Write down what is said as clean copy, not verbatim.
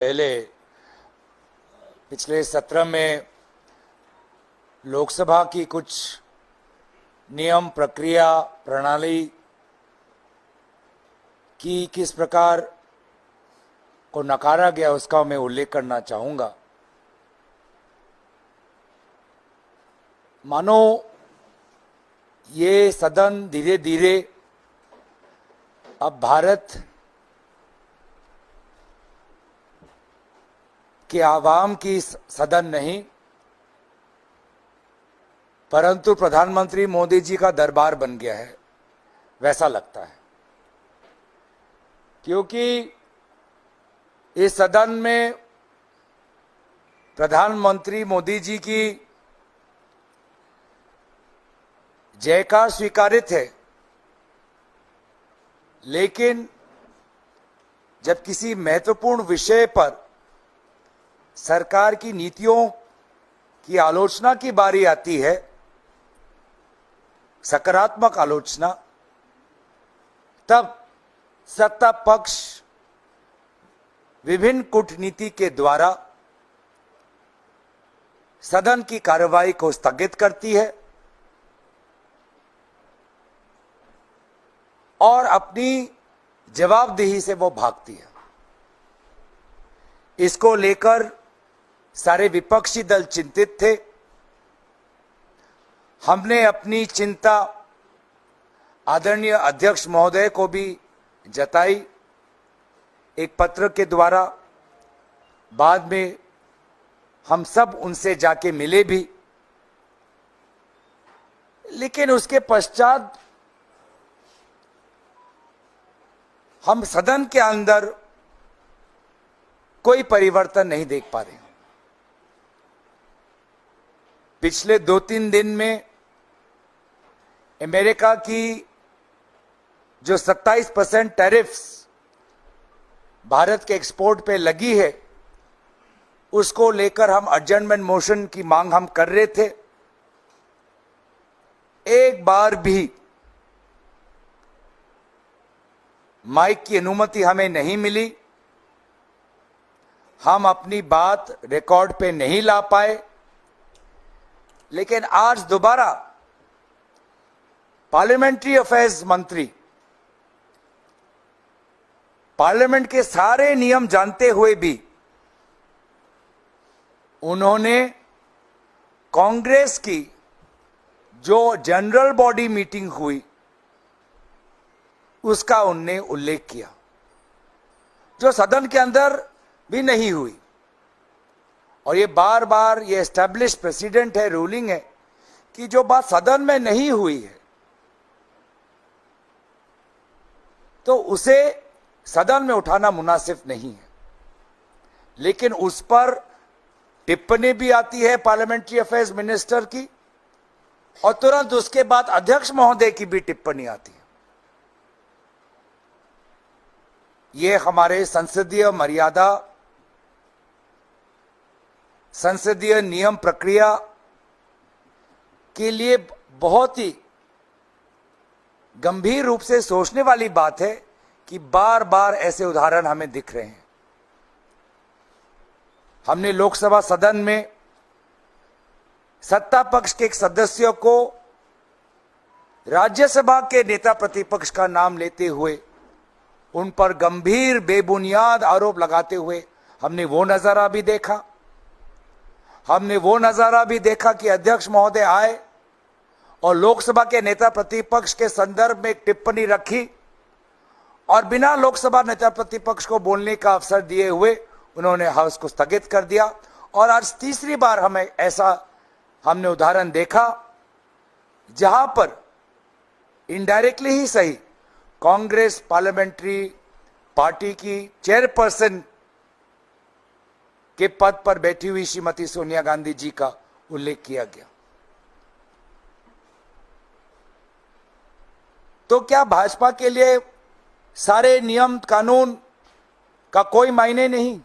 पहले पिछले सत्र में लोकसभा की कुछ नियम प्रक्रिया प्रणाली की किस प्रकार को नकारा गया उसका मैं उल्लेख करना चाहूंगा। मानो ये सदन धीरे धीरे अब भारत के आवाम की सदन नहीं परंतु प्रधानमंत्री मोदी जी का दरबार बन गया है, वैसा लगता है। क्योंकि इस सदन में प्रधानमंत्री मोदी जी की जयकार स्वीकारित है, लेकिन जब किसी महत्वपूर्ण विषय पर सरकार की नीतियों की आलोचना की बारी आती है, सकारात्मक आलोचना, तब सत्ता पक्ष विभिन्न कूटनीति के द्वारा सदन की कार्रवाई को स्थगित करती है और अपनी जवाबदेही से वो भागती है। इसको लेकर सारे विपक्षी दल चिंतित थे। हमने अपनी चिंता आदरणीय अध्यक्ष महोदय को भी जताई एक पत्र के द्वारा। बाद में हम सब उनसे जाके मिले भी, लेकिन उसके पश्चात हम सदन के अंदर कोई परिवर्तन नहीं देख पा रहे। पिछले 2-3 दिन में अमेरिका की जो 27% टैरिफ्स भारत के एक्सपोर्ट पे लगी है, उसको लेकर हम एडजर्नमेंट मोशन की मांग हम कर रहे थे। एक बार भी माइक की अनुमति हमें नहीं मिली, हम अपनी बात रिकॉर्ड पे नहीं ला पाए। लेकिन आज दोबारा पार्लियामेंट्री अफेयर्स मंत्री पार्लियामेंट के सारे नियम जानते हुए भी उन्होंने कांग्रेस की जो जनरल बॉडी मीटिंग हुई उसका उनने उल्लेख किया, जो सदन के अंदर भी नहीं हुई। और ये बार बार ये एस्टैब्लिश प्रेसिडेंट है, रूलिंग है कि जो बात सदन में नहीं हुई है तो उसे सदन में उठाना मुनासिब नहीं है। लेकिन उस पर टिप्पणी भी आती है पार्लियामेंट्री अफेयर्स मिनिस्टर की, और तुरंत उसके बाद अध्यक्ष महोदय की भी टिप्पणी आती है। ये हमारे संसदीय मर्यादा, संसदीय नियम प्रक्रिया के लिए बहुत ही गंभीर रूप से सोचने वाली बात है कि बार बार ऐसे उदाहरण हमें दिख रहे हैं। हमने लोकसभा सदन में सत्ता पक्ष के एक सदस्य को राज्यसभा के नेता प्रतिपक्ष का नाम लेते हुए उन पर गंभीर बेबुनियाद आरोप लगाते हुए हमने वो नजारा भी देखा। हमने वो नजारा भी देखा कि अध्यक्ष महोदय आए और लोकसभा के नेता प्रतिपक्ष के संदर्भ में एक टिप्पणी रखी और बिना लोकसभा नेता प्रतिपक्ष को बोलने का अवसर दिए हुए उन्होंने हाउस को स्थगित कर दिया। और आज तीसरी बार हमें ऐसा हमने उदाहरण देखा जहां पर इनडायरेक्टली ही सही कांग्रेस पार्लियामेंट्री पार्टी की चेयरपर्सन के पद पर बैठी हुई श्रीमती सोनिया गांधी जी का उल्लेख किया गया। तो क्या भाजपा के लिए सारे नियम कानून का कोई मायने नहीं?